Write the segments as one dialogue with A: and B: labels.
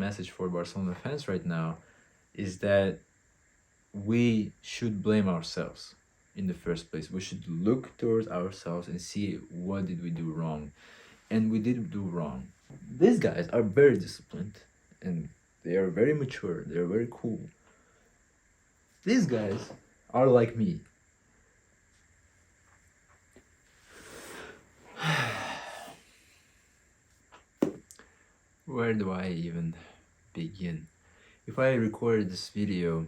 A: message for Barcelona fans right now is that we should blame ourselves in the first place. We should look towards ourselves and see what did we do wrong. And we did do wrong. These guys are very disciplined and they are very mature. They're very cool. These guys are like me. Where do I even begin? If I recorded this video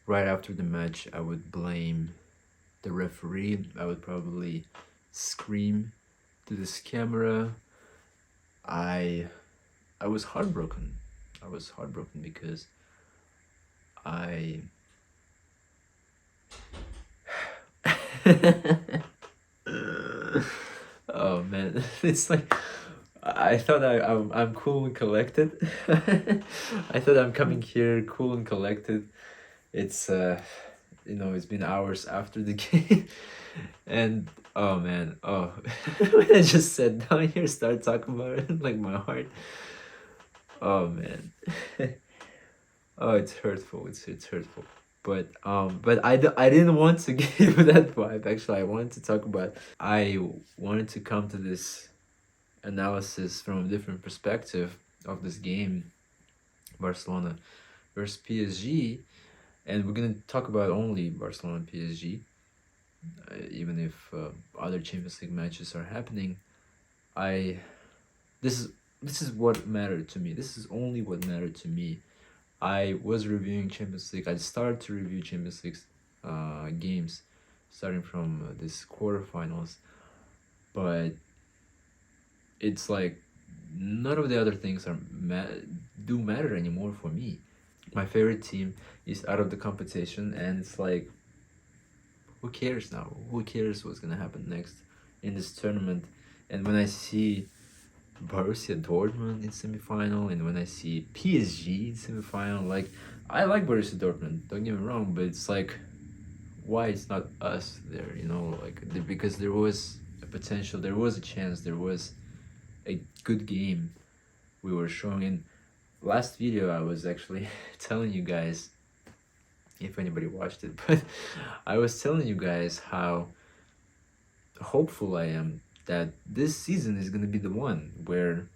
A: right after the match, I would blame the referee. I would probably scream to this camera. I was heartbroken. I was heartbroken because oh man, it's like I thought I'm cool and collected. I thought I'm coming here cool and collected. It's you know, it's been hours after the game, and oh man, oh when I just sat down here, start talking about it, like my heart. Oh man, oh it's hurtful. It's hurtful. But I didn't want to give that vibe. Actually, I wanted to talk about. I wanted to come to this analysis from a different perspective of this game, Barcelona versus PSG, and we're gonna talk about only Barcelona and PSG, even if other Champions League matches are happening. This is what mattered to me. This is only what mattered to me. I was reviewing Champions League. I started to review Champions League games starting from this quarterfinals, but it's like none of the other things do matter anymore for me. My favorite team is out of the competition, and it's like, who cares now? Who cares what's gonna happen next in this tournament? And when I see Borussia Dortmund in semi-final, and when I see PSG in semi-final, like, I like Borussia Dortmund, don't get me wrong, but it's like, why it's not us there, you know? Like, because there was a potential, there was a chance, there was a good game we were showing. In last video I was actually telling you guys, if anybody watched it, but I was telling you guys how hopeful I am that this season is going to be the one where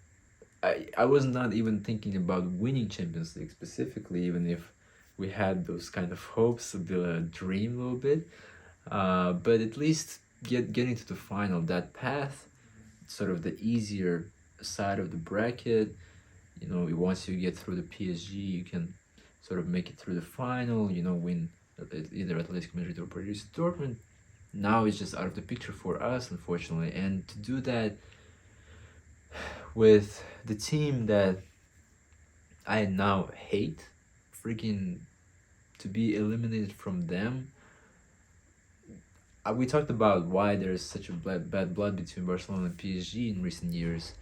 A: I was not even thinking about winning Champions League specifically, even if we had those kind of hopes, a dream a little bit, but at least getting to the final, that path, sort of the easier side of the bracket. You know, once you get through the PSG, you can sort of make it through the final, you know, win either Atletico Madrid or Borussia Dortmund. Now it's just out of the picture for us, unfortunately. And to do that with the team that I now hate, freaking, to be eliminated from them. We talked about why there's such a bad blood between Barcelona and PSG in recent years,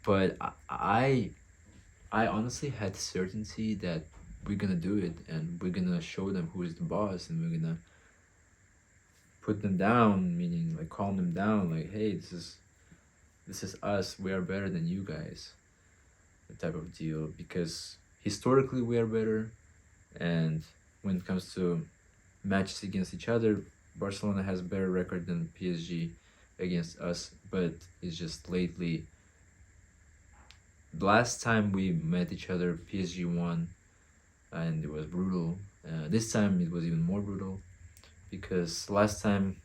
A: but I honestly had certainty that we're gonna do it, and we're gonna show them who is the boss, and we're gonna put them down, meaning like calm them down, like, hey, this is us, we are better than you guys, that type of deal, because historically we are better, and when it comes to matches against each other, Barcelona has a better record than PSG against us. But it's just lately, last time we met each other, PSG won, and it was brutal. This time it was even more brutal, because last time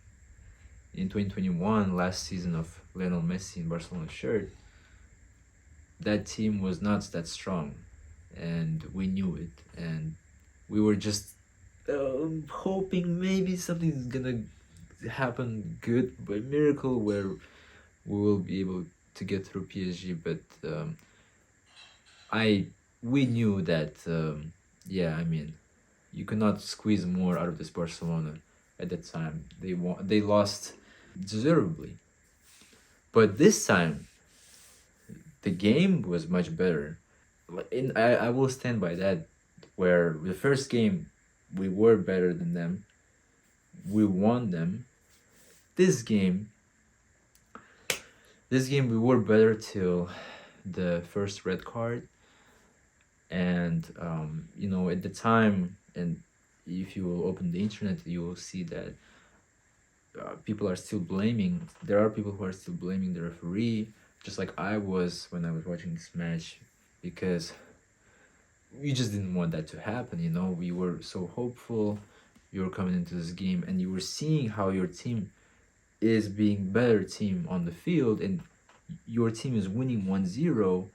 A: in 2021, last season of Lionel Messi in Barcelona shirt, that team was not that strong, and we knew it, and we were just hoping maybe something's gonna happen good by miracle where we will be able to get through PSG. But we knew that yeah, I mean, you could not squeeze more out of this Barcelona at that time. They lost deservedly, but this time the game was much better. I will stand by that, where the first game we were better than them, we won them. This game we were better till the first red card, And you know, at the time, and if you will open the internet, you will see that people are still blaming. There are people who are still blaming the referee, just like I was when I was watching this match, because we just didn't want that to happen. You know, we were so hopeful. You were coming into this game, and you were seeing how your team is being better team on the field, and your team is winning 1-0,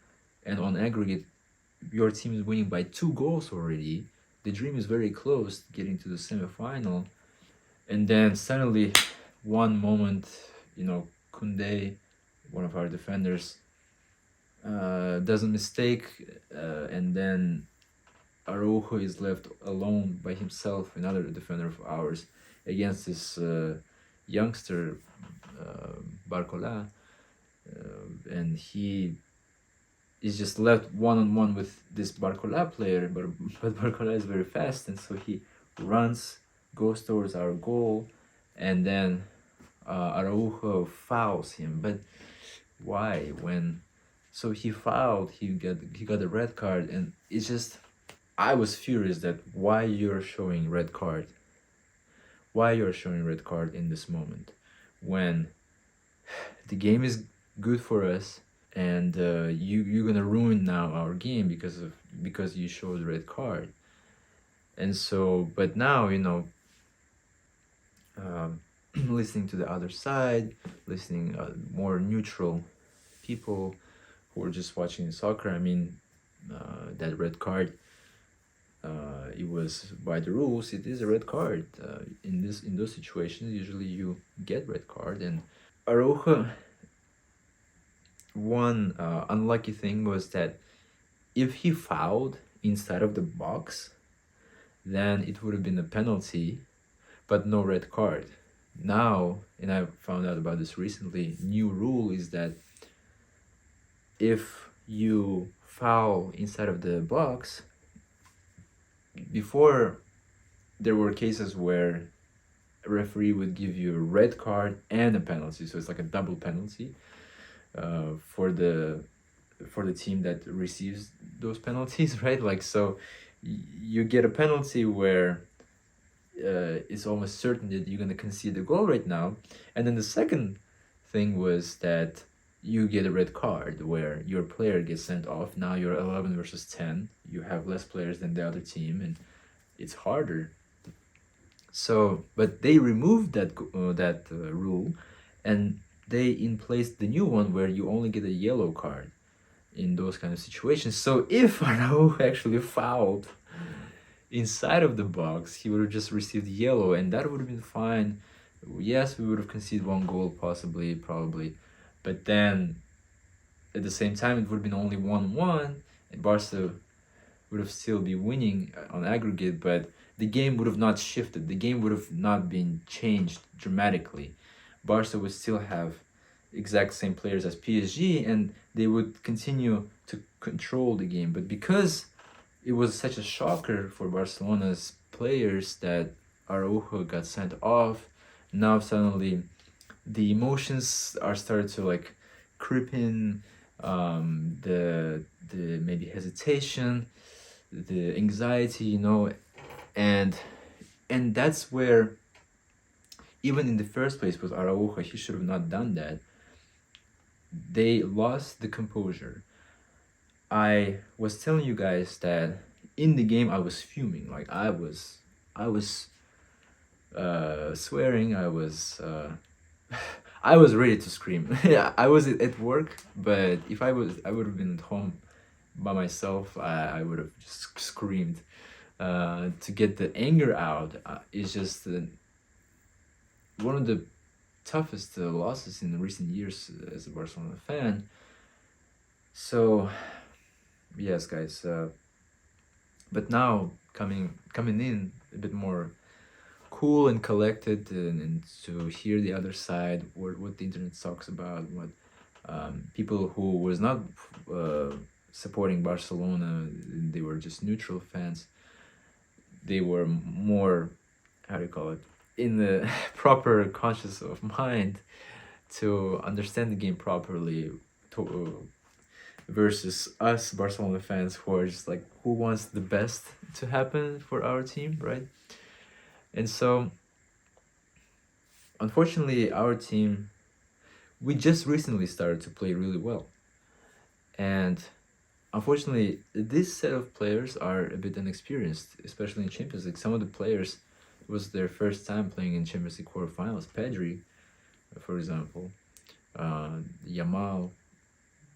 A: and on aggregate, your team is winning by 2 goals already. The dream is very close getting to the semifinal, and then suddenly, one moment, you know, Koundé, one of our defenders, does a mistake, and then Araujo is left alone by himself, another defender of ours, against this youngster, 𝗔𝗯cie𝗂𝗰𝗱, and he is just left one-on-one with this 𝗔𝗯cie player, but 𝗔𝗯cie is very fast, and so he runs, goes towards our goal, and then Araujo fouls him. But why? So he fouled, he got a red card, and it's just, I was furious that why you're showing red card. Why you're showing red card in this moment when the game is good for us, and you're gonna ruin now our game because you showed red card. And so, but now, you know, listening to the other side, listening more neutral people who are just watching soccer, I mean, that red card, it was by the rules, it is a red card. In those situations, usually you get red card. And Araujo, one unlucky thing was that if he fouled inside of the box, then it would have been a penalty, but no red card. Now, and I found out about this recently, new rule is that if you foul inside of the box, before there were cases where a referee would give you a red card and a penalty, so it's like a double penalty for the team that receives those penalties, right? Like, so you get a penalty where it's almost certain that you're gonna concede the goal right now, and then the second thing was that you get a red card where your player gets sent off. Now you're 11 versus 10. You have less players than the other team, and it's harder. So, but they removed that rule, and they in place the new one where you only get a yellow card in those kind of situations. So if Araujo actually fouled inside of the box, he would have just received yellow, and that would have been fine. Yes, we would have conceded 1 goal, possibly, probably, but then at the same time, it would have been only 1-1, and Barca would have still be winning on aggregate, but the game would have not shifted. The game would have not been changed dramatically. Barca would still have exact same players as PSG, and they would continue to control the game. But because it was such a shocker for Barcelona's players that Araujo got sent off, now suddenly the emotions are started to like creep in, the maybe hesitation, the anxiety, you know, and that's where, even in the first place with Araujo, he should have not done that. They lost the composure. I was telling you guys that in the game I was fuming, like I was swearing, I was I was ready to scream. Yeah, I was at work, but if I would have been at home by myself, I would have just screamed to get the anger out. It's just one of the toughest losses in recent years as a Barcelona fan. So yes, guys, but now coming in a bit more cool and collected, and to hear the other side, what the internet talks about, what people who was not supporting Barcelona, they were just neutral fans, they were more, how do you call it, in the proper conscious of mind to understand the game properly, to versus us Barcelona fans who are just like, who wants the best to happen for our team, right? And so, unfortunately, our team, we just recently started to play really well. And unfortunately, this set of players are a bit inexperienced, especially in Champions League. Some of the players, it was their first time playing in Champions League quarterfinals. Pedri, for example, Yamal,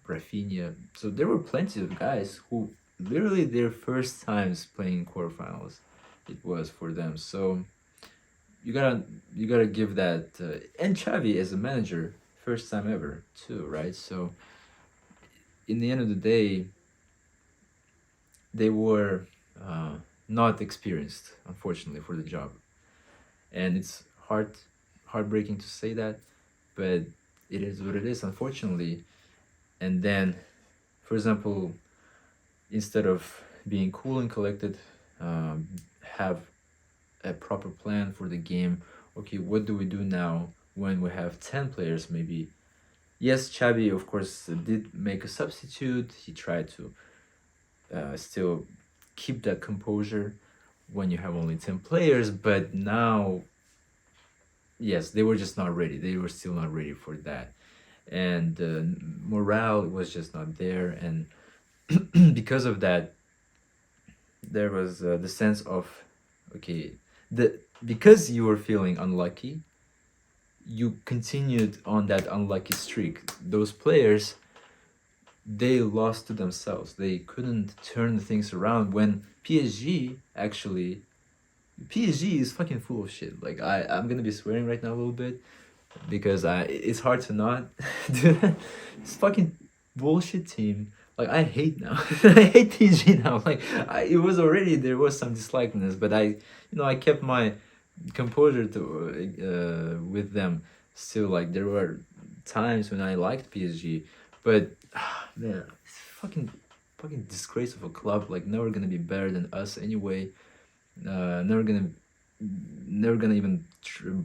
A: Rafinha. So there were plenty of guys who literally their first times playing quarterfinals. It was for them. So you gotta give that. And Xavi as a manager, first time ever too, right? So in the end of the day, they were not experienced, unfortunately, for the job, and it's heartbreaking to say that, but it is what it is, unfortunately. And then, for example, instead of being cool and collected, have a proper plan for the game. Okay, what do we do now when we have 10 players maybe? Yes, Xavi, of course, did make a substitute. He tried to still keep that composure when you have only 10 players, but now, yes, they were just not ready. They were still not ready for that. And morale was just not there. And because of that, there was the sense of, okay, because you were feeling unlucky, you continued on that unlucky streak. Those players, they lost to themselves. They couldn't turn things around when PSG is fucking full of shit. Like I'm gonna be swearing right now a little bit because it's hard to not do that. It's fucking bullshit team. Like I hate now. I hate PSG now. Like it was already, there was some dislikeness, but I kept my composure to with them. Still, like there were times when I liked PSG, but man, it's fucking disgrace of a club. Like never gonna be better than us anyway. Never gonna even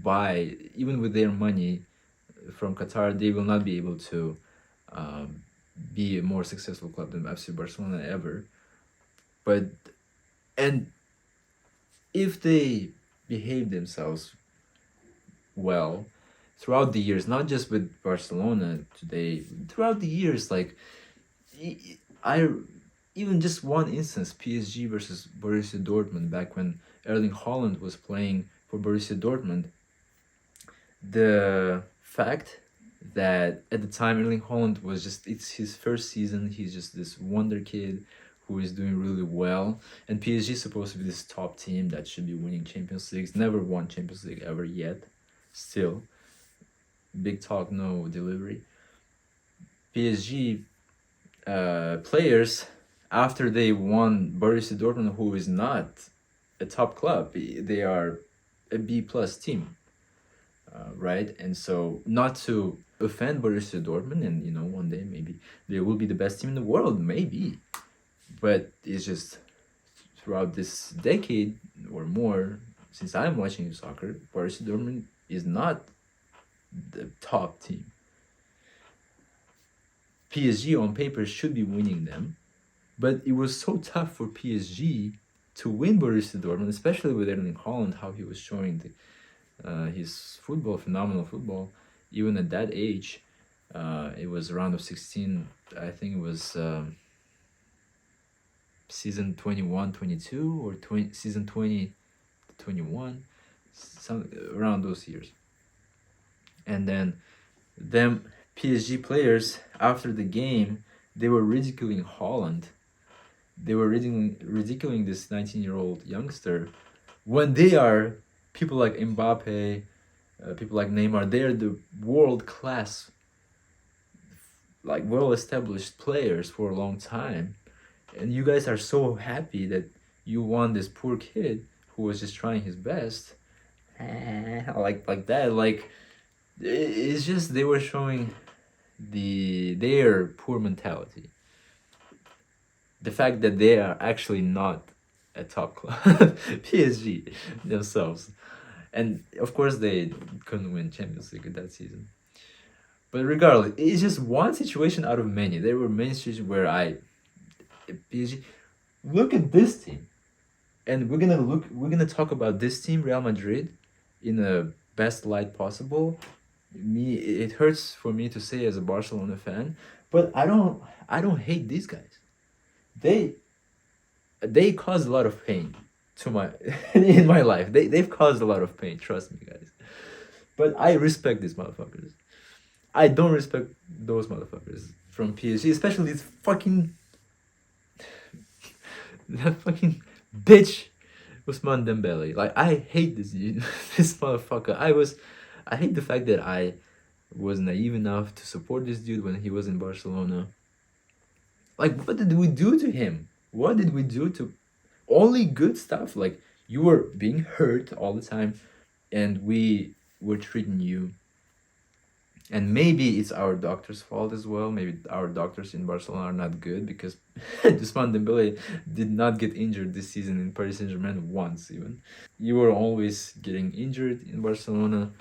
A: buy, even with their money from Qatar. They will not be able to be a more successful club than FC Barcelona ever. But and if they behave themselves well throughout the years, not just with Barcelona today, throughout the years, like I even just one instance, PSG versus Borussia Dortmund, back when Erling Haaland was playing for Borussia Dortmund, the fact that at the time Erling Haaland was just, it's his first season, he's just this wonder kid who is doing really well, and PSG is supposed to be this top team that should be winning Champions Leagues, never won Champions League ever yet, still, big talk, no delivery. PSG players, after they won Borussia Dortmund, who is not a top club, they are a B plus team, right? And so, not to offend Borussia Dortmund, and one day maybe they will be the best team in the world, maybe, but it's just throughout this decade or more since I'm watching soccer, Borussia Dortmund is not the top team. PSG on paper should be winning them, but it was so tough for PSG to win Borussia Dortmund, especially with Erling Haaland, how he was showing his football, phenomenal football, even at that age. It was round of 16, I think it was season 21-22 or season 20-21, some around those years. And then them PSG players, after the game, they were ridiculing Haaland. They were ridiculing this 19-year-old youngster when they are people like Mbappe, people like Neymar. They're the world-class, like well-established players for a long time. And you guys are so happy that you won this poor kid who was just trying his best. Like that. Like, it's just they were showing their poor mentality. The fact that they are actually not a top club, PSG themselves, and of course they couldn't win Champions League that season. But regardless, it's just one situation out of many. There were many situations where PSG, look at this team. And we're gonna talk about this team, Real Madrid, in the best light possible. It hurts for me to say as a Barcelona fan, but I don't hate these guys. They caused a lot of pain to my in my life. They've caused a lot of pain, trust me, guys. But I respect these motherfuckers. I don't respect those motherfuckers from PSG, especially this fucking that fucking bitch 𝗔𝗯cie Dembélé. Like, I hate this this motherfucker. I hate the fact that I was naive enough to support this dude when he was in Barcelona. Like, what did we do to him? What did we do to only good stuff? Like, you were being hurt all the time, and we were treating you. And maybe it's our doctor's fault as well. Maybe our doctors in Barcelona are not good, because 𝗔𝗯cie Dembélé did not get injured this season in Paris Saint-Germain once even. You were always getting injured in Barcelona,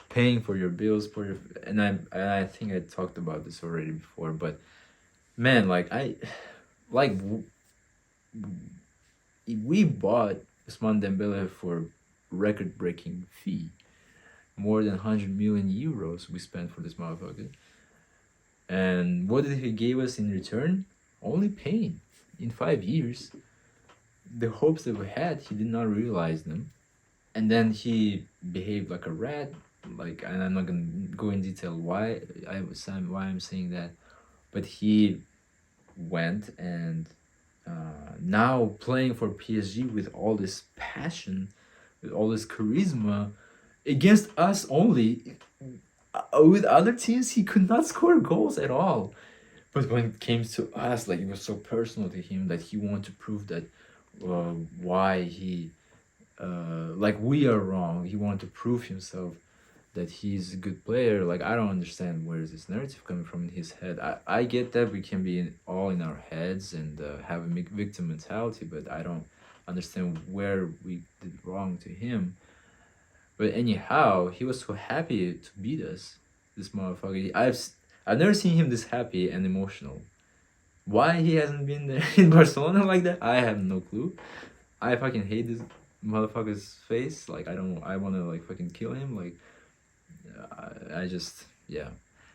A: paying for your bills, and I think I talked about this already before, but man, we bought 𝗔𝗯cie Dembélé for record-breaking fee. More than 100 million euros we spent for this motherfucker. And what did he give us in return? Only pain. In 5 years, the hopes that we had, he did not realize them. And then he behaved like a rat. Like, and I'm not gonna go in detail why I'm saying that, but he went and now playing for PSG with all this passion, with all this charisma, against us only. With other teams, he could not score goals at all. But when it came to us, like, it was so personal to him that he wanted to prove that why he like, we are wrong. He wanted to prove himself that he's a good player. Like, I don't understand where is this narrative coming from in his head. I get that we can be all in our heads and have a victim mentality, but I don't understand where we did wrong to him. But anyhow, he was so happy to beat us, this motherfucker. I've never seen him this happy and emotional. Why he hasn't been there in Barcelona like that, I have no clue. I fucking hate this motherfucker's face. Like, I wanna, like, fucking kill him. Like, I just, yeah.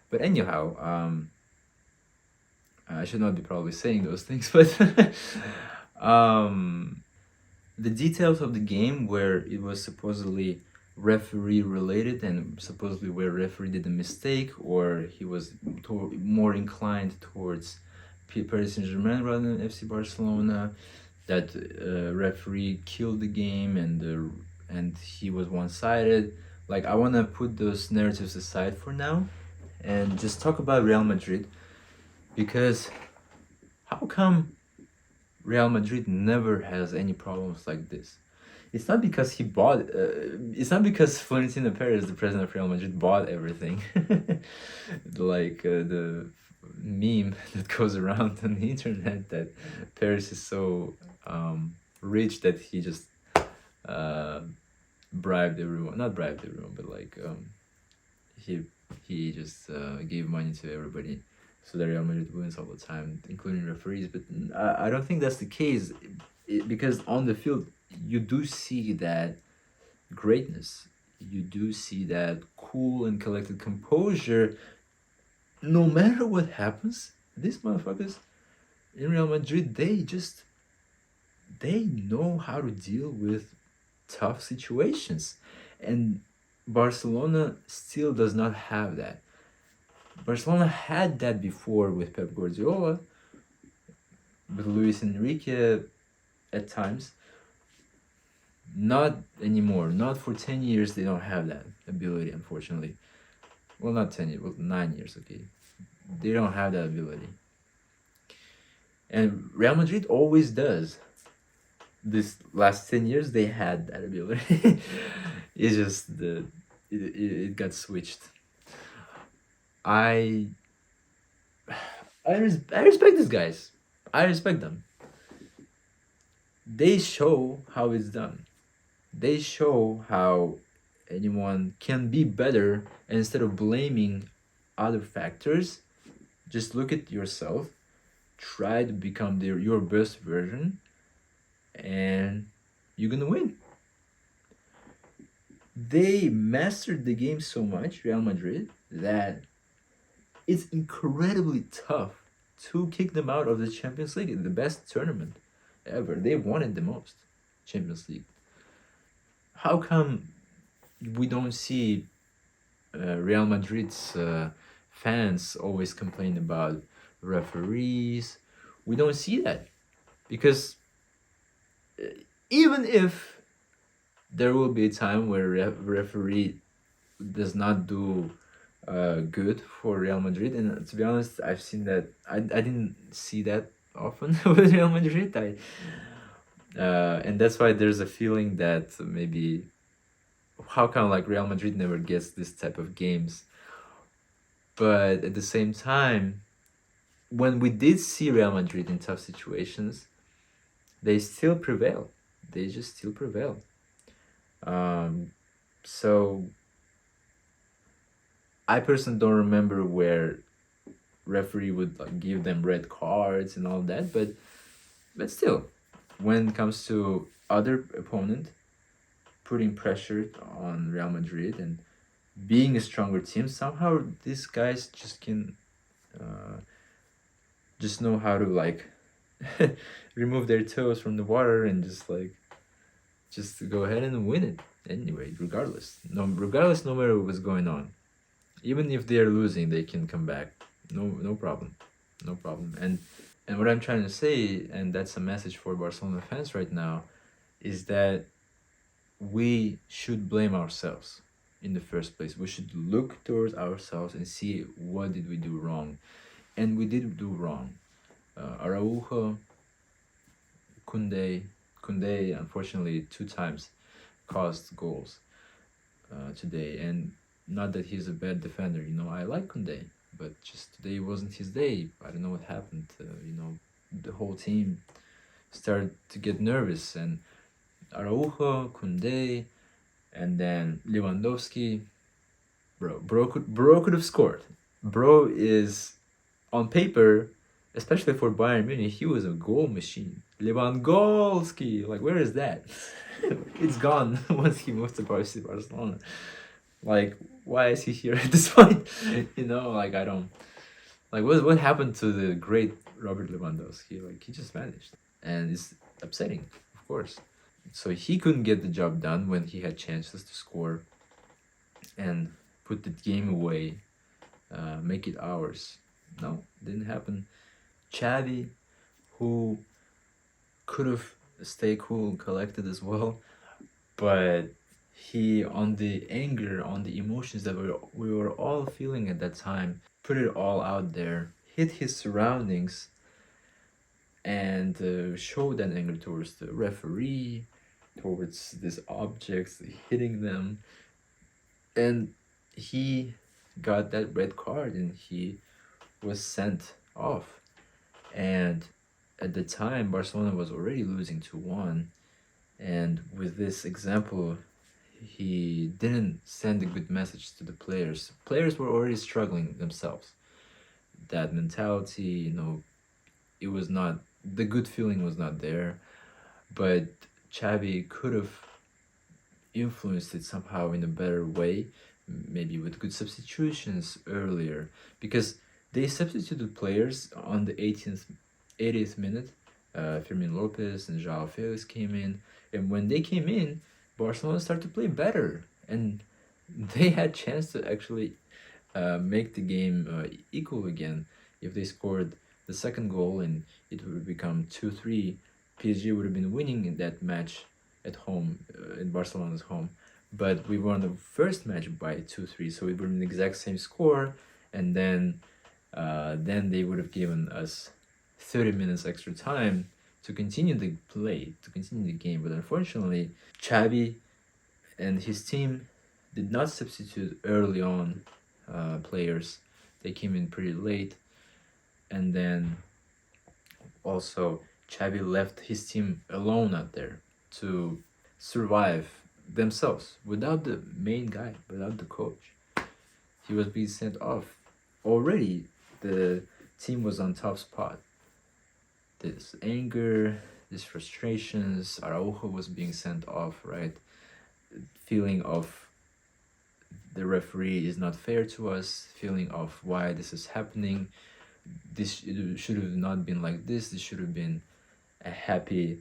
A: But anyhow, I should not be probably saying those things, but the details of the game where it was supposedly referee related, and supposedly where referee did a mistake, or he was more inclined towards Paris Saint-Germain rather than FC Barcelona, that referee killed the game, and he was one-sided. Like, I want to put those narratives aside for now and just talk about Real Madrid, because how come Real Madrid never has any problems like this? It's not because he bought. It's not because Florentino Perez, the president of Real Madrid, bought everything. Like the meme that goes around on the internet that Perez is so rich that he just bribed everyone. Not bribed everyone, but like he just gave money to everybody so that Real Madrid wins all the time, including referees. But I don't think that's the case, because on the field, you do see that greatness. You do see that cool and collected composure. No matter what happens, these motherfuckers in Real Madrid, they know how to deal with tough situations. And Barcelona still does not have that. Barcelona had that before with Pep Guardiola, with Luis Enrique at times. Not anymore. Not for 10 years. They don't have that ability, unfortunately. Well, not 10 years. Well, 9 years, okay. They don't have that ability. And Real Madrid always does. This last 10 years, they had that ability. It's just it got switched. I respect these guys. I respect them. They show how it's done. They show how anyone can be better, and instead of blaming other factors. Just look at yourself, try to become your best version, and you're gonna win. They mastered the game so much, Real Madrid, that it's incredibly tough to kick them out of the Champions League, the best tournament ever. They wanted the most, Champions League. How come we don't see Real Madrid's fans always complain about referees? We don't see that because even if there will be a time where referee does not do good for Real Madrid, and to be honest, I've seen that. I didn't see that often with Real Madrid. And that's why there's a feeling that maybe how come like Real Madrid never gets this type of games. But at the same time, when we did see Real Madrid in tough situations, they still prevail. They just still prevail. So I personally don't remember where referee would like give them red cards and all that, but still, when it comes to other opponent putting pressure on Real Madrid and being a stronger team, somehow these guys just can just know how to like remove their toes from the water and just to go ahead and win it anyway, regardless no matter what's going on. Even if they're losing, they can come back. No problem. And what I'm trying to say, and that's a message for Barcelona fans right now, is that we should blame ourselves in the first place. We should look towards ourselves and see what did we do wrong. And we did do wrong. Araujo, Koundé, unfortunately, 2 times caused goals today. And not that he's a bad defender, you know, I like Koundé, but just today wasn't his day. I don't know what happened. You know, the whole team started to get nervous, and Araujo, Koundé, and then Lewandowski. Bro could have scored. Bro is, on paper, especially for Bayern Munich, he was a goal machine. Lewandowski, like, where is that? It's gone once he moved to Barcelona. Like, why is he here at this point? You know, like, I don't... Like, what happened to the great Robert Lewandowski? Like, he just vanished. And it's upsetting, of course. So he couldn't get the job done when he had chances to score and put the game away, make it ours. No, didn't happen. Xavi, who could have stayed cool and collected as well, but he, on the anger, on the emotions that we were all feeling at that time, put it all out there, hit his surroundings, and showed that anger towards the referee, towards these objects, hitting them, and he got that red card and he was sent off. And at the time, Barcelona was already losing 2-1, and with this example, he didn't send a good message to the players. Players were already struggling themselves. That mentality, you know, it was not, the good feeling was not there, but Xavi could have influenced it somehow in a better way, maybe with good substitutions earlier, because they substituted players on the 80th minute. Fermin Lopez and João Felix came in, and when they came in, Barcelona started to play better, and they had chance to actually make the game equal again. If they scored the second goal and it would become 2-3, PSG would have been winning in that match at home, in Barcelona's home. But we won the first match by 2-3, so it would have been the exact same score, and then they would have given us 30 minutes extra time to continue the play, to continue the game. But unfortunately, Xavi and his team did not substitute early on players. They came in pretty late, and then also Xavi left his team alone out there to survive themselves without the main guy, without the coach. He was being sent off, already the team was on top spot. This anger, these frustrations, Araujo was being sent off, right? Feeling of the referee is not fair to us, feeling of why this is happening. This should have not been like this. This should have been a happy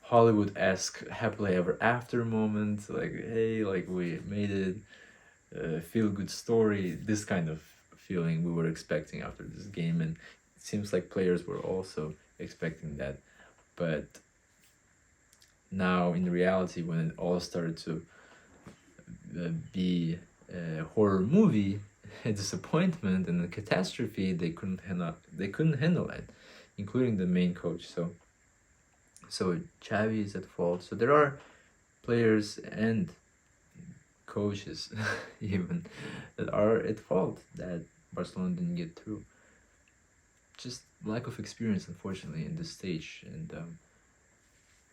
A: Hollywood-esque happily ever after moment, like, hey, like, we made it, feel good story, this kind of feeling we were expecting after this game, and it seems like players were also expecting that. But now in reality, when it all started to be a horror movie, a disappointment and a catastrophe, they couldn't handle it, including the main coach. So Xavi is at fault. So there are players and coaches even that are at fault that Barcelona didn't get through. Just lack of experience, unfortunately, in this stage. And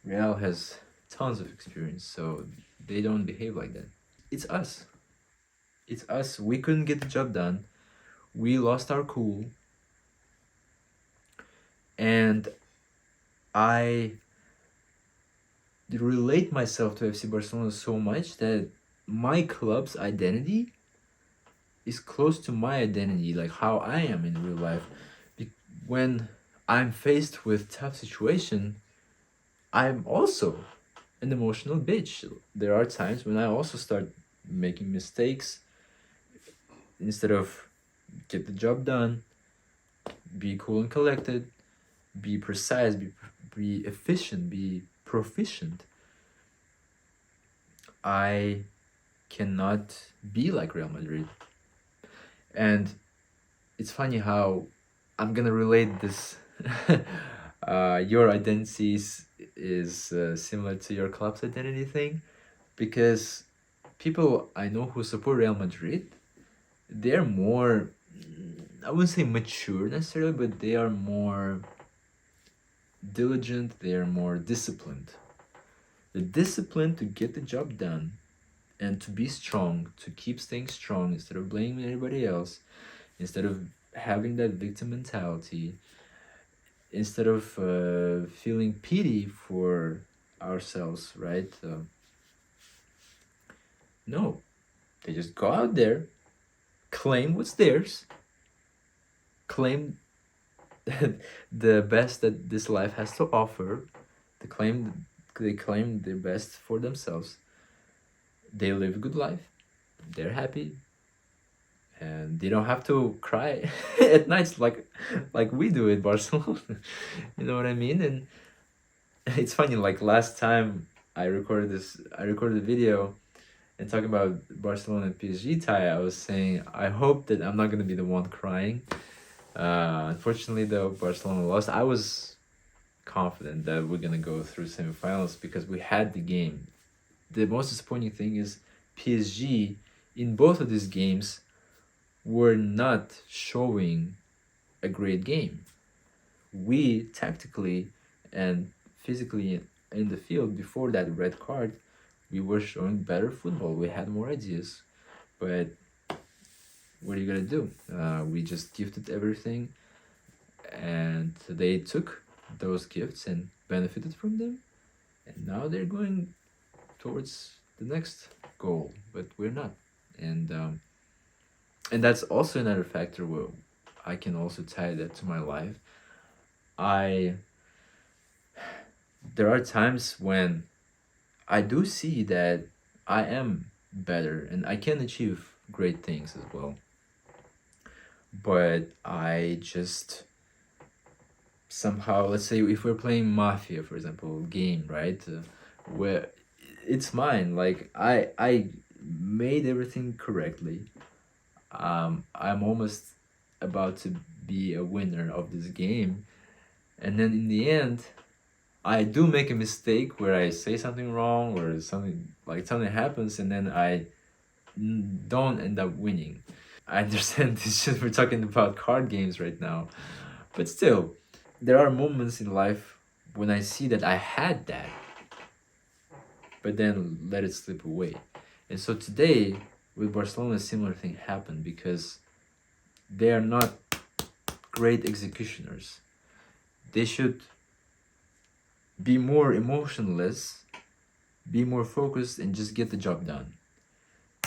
A: Real has tons of experience, so they don't behave like that. It's us. It's us. We couldn't get the job done. We lost our cool. And I relate myself to FC Barcelona so much that my club's identity is close to my identity, like how I am in real life. When I'm faced with tough situation, I'm also an emotional bitch. There are times when I also start making mistakes. Instead of get the job done, be cool and collected, be precise, be efficient, be proficient, I cannot be like Real Madrid. And it's funny how I'm gonna relate this. Your identity is similar to your club's identity thing, because people I know who support Real Madrid, they're more, I wouldn't say mature necessarily, but they are more diligent, they are more disciplined. The discipline to get the job done and to be strong, to keep staying strong instead of blaming everybody else, instead of having that victim mentality, instead of feeling pity for ourselves, right? No, they just go out there, claim what's theirs, claim the best that this life has to offer. They claim their best for themselves. They live a good life. They're happy, and they don't have to cry at nights like we do at Barcelona. You know what I mean? And it's funny. Like last time I recorded a video and talking about Barcelona and PSG tie. I was saying I hope that I'm not gonna be the one crying. Unfortunately, though, Barcelona lost. I was confident that we're gonna go through semifinals because we had the game. The most disappointing thing is PSG in both of these games were not showing a great game. We tactically and physically in the field before that red card, we were showing better football. We had more ideas, but what are you gonna do? We just gifted everything, and they took those gifts and benefited from them, and now they're going towards the next goal, but we're not. And that's also another factor where I can also tie that to my life. There are times when I do see that I am better and I can achieve great things as well, but I just somehow, let's say if we're playing Mafia, for example, game, right, where it's mine, like I made everything correctly. I'm almost about to be a winner of this game, and then in the end I do make a mistake where I say something wrong or something happens, and then I don't end up winning. I understand it's just we're talking about card games right now, but still there are moments in life when I see that I had that but then let it slip away. And so today with Barcelona, a similar thing happened, because they are not great executioners. They should be more emotionless, be more focused, and just get the job done.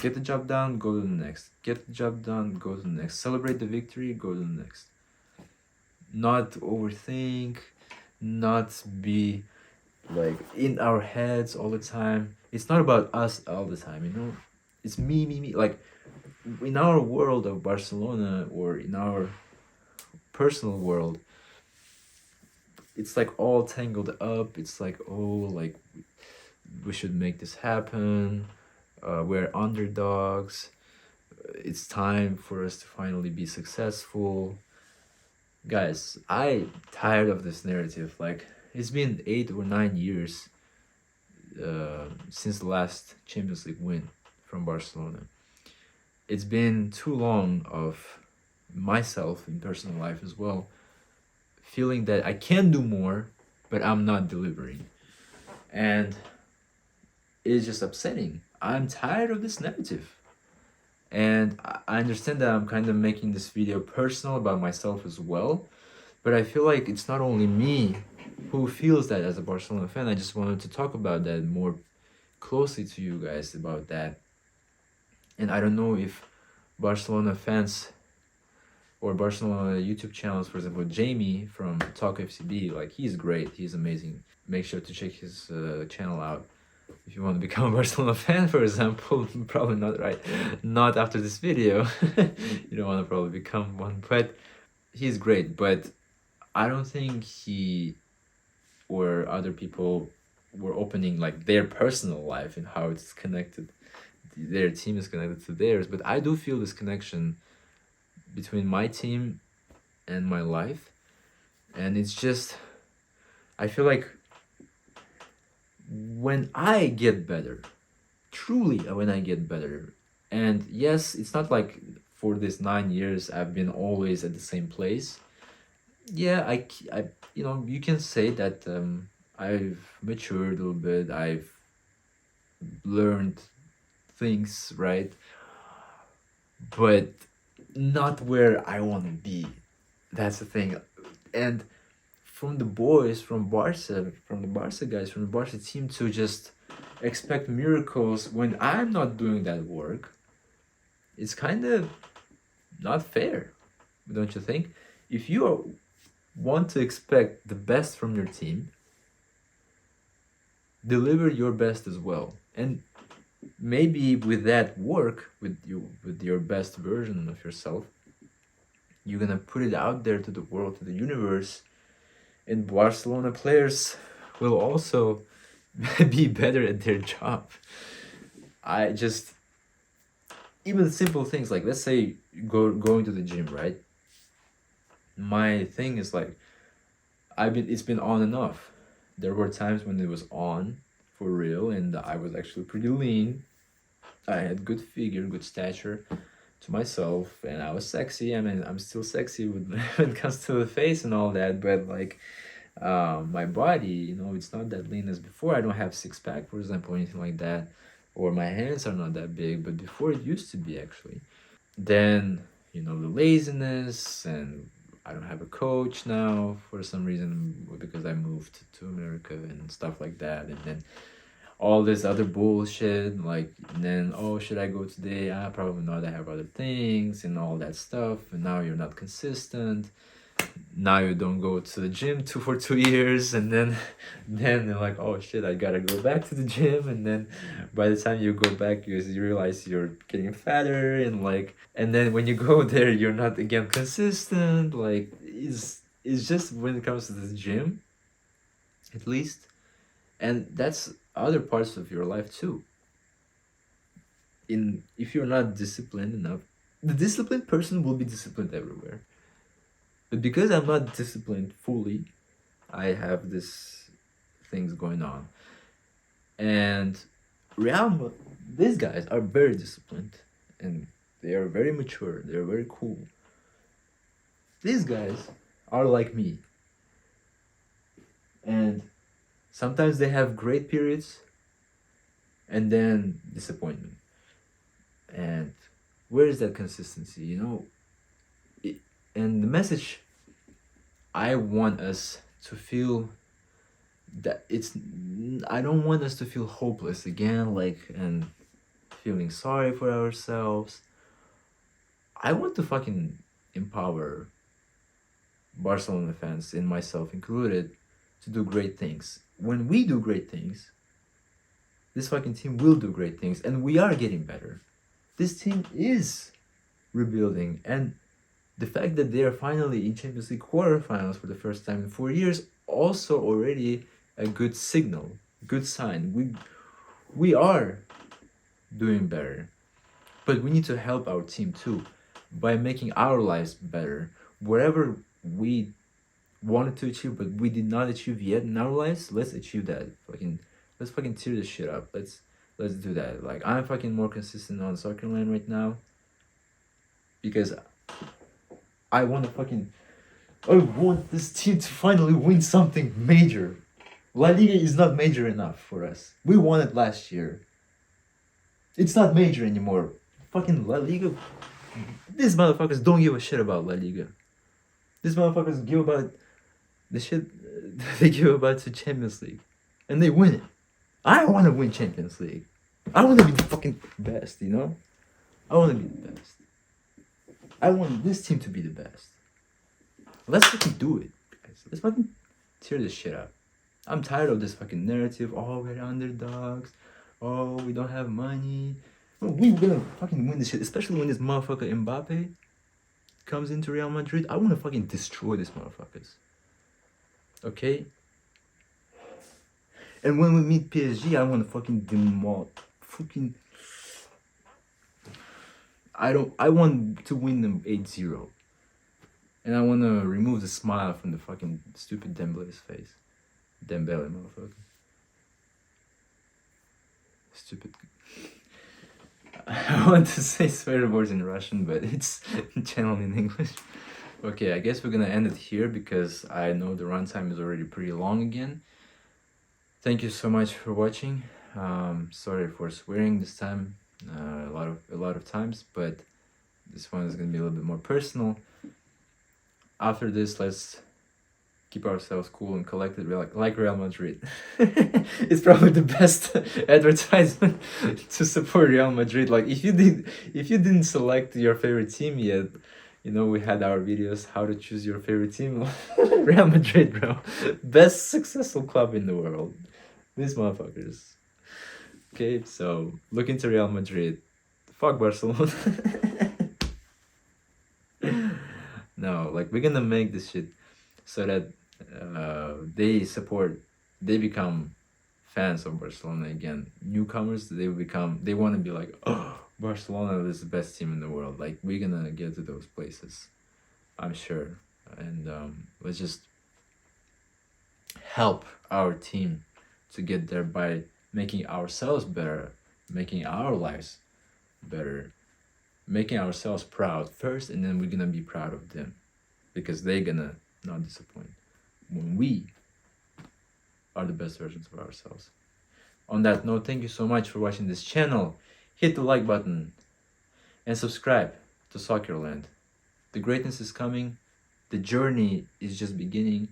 A: Get the job done, go to the next. Get the job done, go to the next. Celebrate the victory, go to the next. Not overthink, not be like in our heads all the time. It's not about us all the time, you know? It's me, me, me. Like in our world of Barcelona, or in our personal world, it's like all tangled up. It's like, oh, like we should make this happen. We're underdogs. It's time for us to finally be successful. Guys, I'm tired of this narrative. Like, it's been 8 or 9 years since the last Champions League win from Barcelona. It's been too long of myself in personal life as well, feeling that I can do more, but I'm not delivering. And it's just upsetting. I'm tired of this narrative. And I understand that I'm kind of making this video personal about myself as well, but I feel like it's not only me who feels that as a Barcelona fan. I just wanted to talk about that more closely to you guys about that. And I don't know if Barcelona fans or Barcelona YouTube channels, for example, Jamie from 𝗔𝗯cie𝗰𝗰𝗲𝗿𝗹, like, he's great, he's amazing. Make sure to check his channel out if you want to become a Barcelona fan, for example. Probably not, right? Not after this video. You don't want to probably become one, but he's great. But I don't think he or other people were opening like their personal life and how it's connected. Their team is connected to theirs, but I do feel this connection between my team and my life. And it's just, I feel like when I get better, truly when I get better, and yes, it's not like for this 9 years I've been always at the same place. Yeah, I you know, you can say that I've matured a little bit, I've learned things, right? But not where I want to be. That's the thing. And from the boys, from Barca, from the Barca guys, from the Barca team, to just expect miracles when I'm not doing that work, it's kind of not fair, don't you think? If you want to expect the best from your team, deliver your best as well. And maybe with that work, with your best version of yourself, you're gonna put it out there to the world, to the universe, and Barcelona players will also be better at their job. I just, even simple things like, let's say going to the gym, right? My thing is like, it's been on and off. There were times when it was on for real, and I was actually pretty lean. I had good figure, good stature to myself, and I was sexy. I mean, I'm still sexy when it comes to the face and all that, but like, my body, you know, it's not that lean as before. I don't have six-pack, for example, or anything like that, or my hands are not that big, but before it used to be, actually. Then, you know, the laziness, and I don't have a coach now for some reason, because I moved to America and stuff like that. And then all this other bullshit, like, and then, oh, should I go today? Probably not, I have other things and all that stuff. And now you're not consistent. Now you don't go to the gym for 2 years, and then they're like, oh shit, I gotta go back to the gym. And then by the time you go back, you realize you're getting fatter, and like, and then when you go there, you're not again consistent. Like, it's just when it comes to the gym, at least. And that's other parts of your life too. If you're not disciplined enough, the disciplined person will be disciplined everywhere. But because I'm not disciplined fully, I have these things going on. And these guys are very disciplined, and they are very mature, they're very cool. These guys are like me. And sometimes they have great periods, and then disappointment. And where is that consistency, you know? And the message I want us to feel that I don't want us to feel hopeless again, like, and feeling sorry for ourselves. I want to fucking empower Barcelona fans, and myself included, to do great things. When we do great things, this fucking team will do great things, and we are getting better. This team is rebuilding, and the fact that they are finally in Champions League quarterfinals for the first time in 4 years also already a good signal, good sign. We are doing better, but we need to help our team too by making our lives better. Wherever we wanted to achieve but we did not achieve yet in our lives, let's achieve that. Let's fucking tear this shit up. Let's do that. Like, I'm fucking more consistent on Soccerland right now because I want this team to finally win something major. La Liga is not major enough for us. We won it last year. It's not major anymore. Fucking La Liga. These motherfuckers don't give a shit about La Liga. These motherfuckers give about the shit they give about to Champions League. And they win it. I want to win Champions League. I want to be the fucking best, you know? I want to be the best. I want this team to be the best. Let's fucking do it, guys. Let's fucking tear this shit up. I'm tired of this fucking narrative. Oh, we're underdogs. Oh, we don't have money. No, we're gonna fucking win this shit. Especially when this motherfucker Mbappe comes into Real Madrid. I want to fucking destroy these motherfuckers. Okay? And when we meet PSG, I want to fucking fucking... I want to win them 8-0. And I want to remove the smile from the fucking stupid Dembélé's face. Dembélé, motherfucker. Stupid. I want to say swear words in Russian, but it's channeled in English. Okay, I guess we're gonna end it here because I know the runtime is already pretty long again. Thank you so much for watching. Sorry for swearing this time, a lot of times, but this one is gonna be a little bit more personal. After this, let's keep ourselves cool and collected, like Real Madrid. It's probably the best advertisement to support Real Madrid. Like, if you didn't select your favorite team yet, you know, we had our videos how to choose your favorite team. Real Madrid, bro, best successful club in the world. These motherfuckers. Okay, so look into Real Madrid. Fuck Barcelona. No, like, we're gonna make this shit so that they become fans of Barcelona again. Newcomers, they want to be like, oh, Barcelona is the best team in the world. Like, we're gonna get to those places, I'm sure. And let's just help our team to get there by making ourselves better, making our lives better, making ourselves proud first, and then we're gonna be proud of them because they're gonna not disappoint when we are the best versions of ourselves. On that note, thank you so much for watching this channel. Hit the like button and subscribe to Soccerland. The greatness is coming. The journey is just beginning.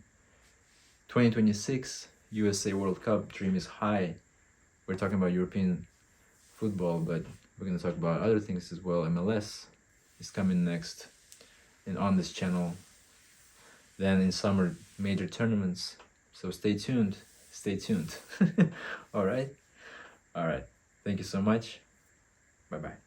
A: 2026 USA World Cup, dream is high. We're talking about European football, but we're going to talk about other things as well. MLS is coming next and on this channel. Then in summer, major tournaments. So stay tuned. Stay tuned. All right. Thank you so much. Bye-bye.